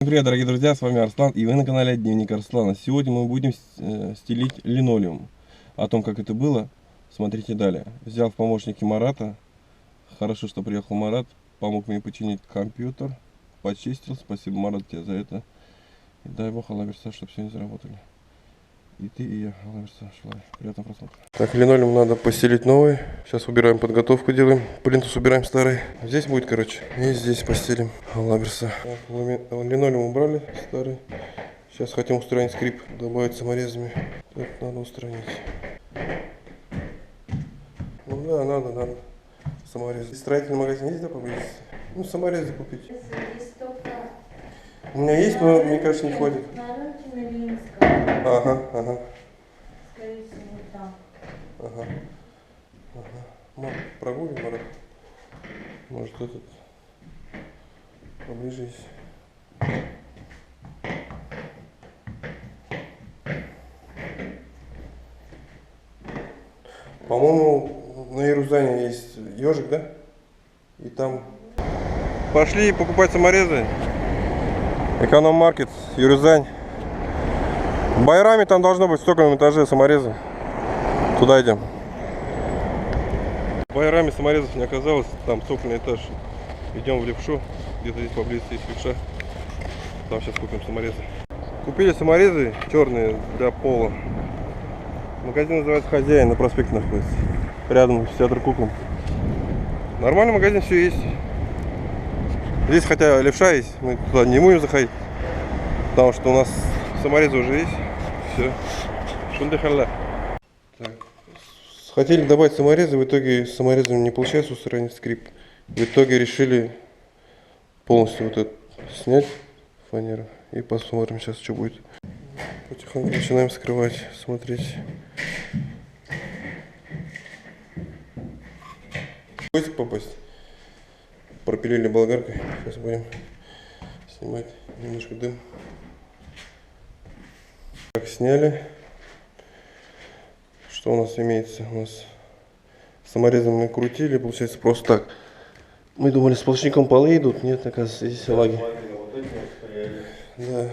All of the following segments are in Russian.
привет, дорогие друзья, с вами Арслан, и вы на канале Дневник Арслана. Сегодня мы будем стелить линолеум. О том, как это было, смотрите далее. Взял в помощники Марата. Хорошо, что приехал Марат, помог мне починить компьютер, почистил. Спасибо, Марат, тебе за это. И дай бог, Аллах верса, чтобы все не заработали. И ты, и я, Аллах верса, шла. Приятного просмотра. Так, линолеум надо постелить новый. Сейчас убираем подготовку, делаем. Плинтус убираем старый. Здесь будет, короче. И здесь постелим. Аллах верса. Линолеум убрали старый. Сейчас хотим устранить скрип. Добавить саморезами. Это надо устранить. Ну да, надо. Саморезы. Строительный магазин есть, да, поблизости? Ну, саморезы купить. У меня есть, но мне кажется, не хватит. Ага. Скорее всего, там. Ага. Прогулим, Марат. Может, этот поближе есть. По-моему, на Ярузане есть ежик, да? И там... Пошли покупать саморезы. Эконом-маркет, Ярузань. В Байраме там должно быть в стокольном этаже саморезы. Туда идем. В Байраме саморезов не оказалось, там стокольный этаж. Идем в Левшу, где-то здесь поблизости есть Левша. Там сейчас купим саморезы. Купили саморезы черные для пола. Магазин называется «Хозяин», на проспекте находится. Рядом с театром куклам. Нормальный магазин, все есть. Здесь хотя левша есть, мы туда не будем заходить. Потому что у нас саморезы уже есть. Все. Шундыхалла. Хотели добавить саморезы, в итоге с саморезами не получается устранить скрип. В итоге решили полностью вот это снять фанеру. И посмотрим сейчас, что будет. Потихоньку начинаем скрывать, смотреть. Хочешь попасть? Пропилили болгаркой. Сейчас будем снимать немножко дым. Так, сняли. Что у нас имеется? У нас саморезом мы крутили, получается просто так. Мы думали, с сплошняком полы идут. Нет, оказывается, здесь лаги. Да,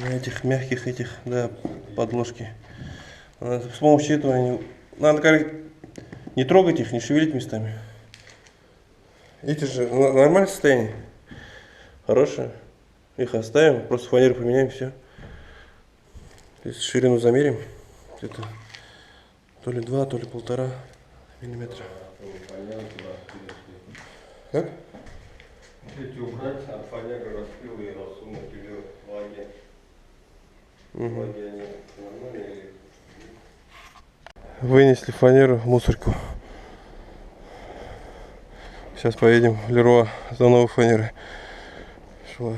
на этих мягких подложки. С помощью этого надо не трогать их, не шевелить местами. Эти же нормальное состояние. Хорошее. Их оставим, просто фанеру поменяем, все. Здесь ширину замерим. Где-то то ли 2, то ли 1,5 миллиметра. Как? Эти убрать от фанеры распил и рассунуть ее в лаге. Лаги они нормальные. Вынесли фанеру в мусорку. Сейчас поедем в Леруа за новой фанерой. Шла.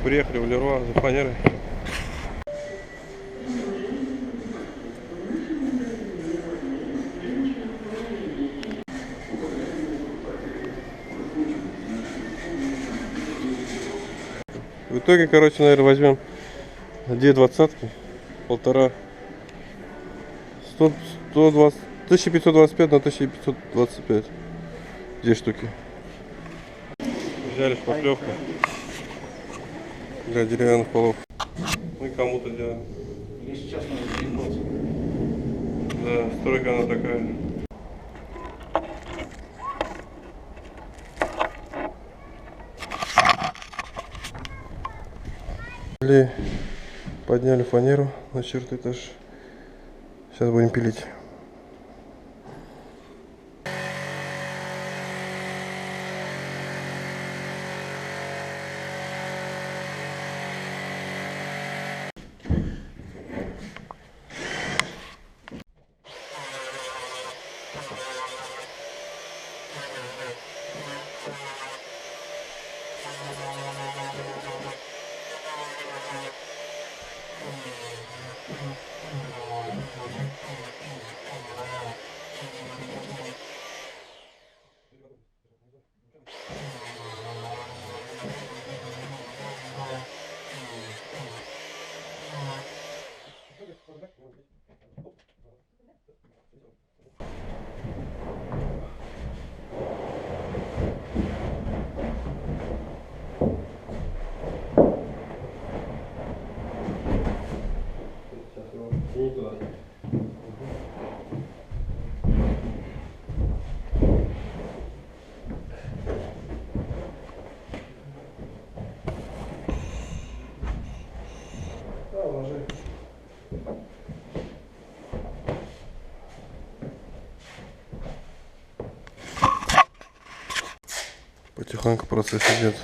Приехали в Леруа за фанерой. В итоге, короче, наверное, возьмем 2 двадцатки, 1,5, 120, 1525 на 1525, 2 штуки. Взяли шпаклевку для деревянных полов. Мы кому-то делаем. Если сейчас надо переносить. Да, стройка она такая. Подняли фанеру на 4-й этаж. Сейчас будем пилить. потихоньку процесс идет.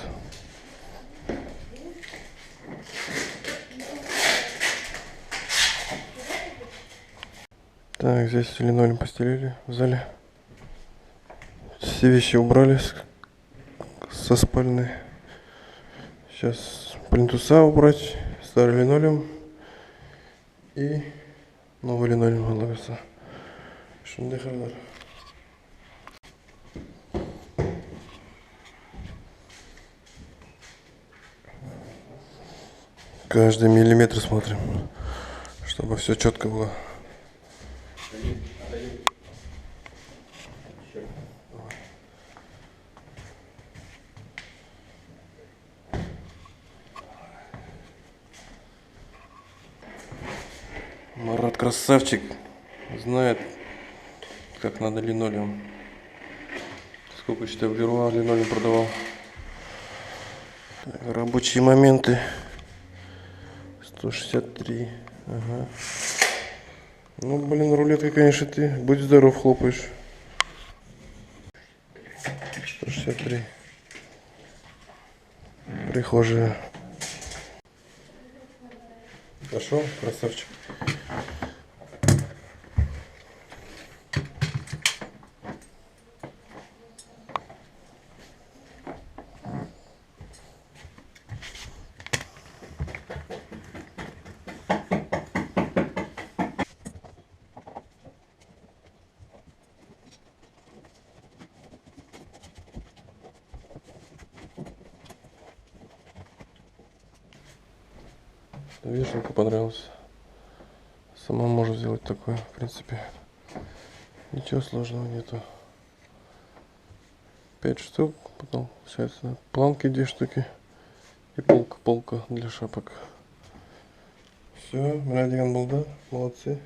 Так, здесь линолеум постелили в зале. Все вещи убрали со спальни. Сейчас плинтуса убрать, старый линолеум и новый линолеум налагается. Шундай хәлләр. Каждый миллиметр смотрим, чтобы все четко было. Марат красавчик, знает, как надо линолеум. Сколько, считай, в Леруа линолеум продавал. Так, рабочие моменты. 163. Ага. Ну, блин, рулеткой, конечно, ты будь здоров, хлопаешь. 163. Прихожая. Пошел, красавчик. Вешалка понравилась. Сама может сделать такое, в принципе. Ничего сложного нету. 5 штук, потом получается планки 2 штуки и полка для шапок. Все, Мирадиган был, да? Молодцы.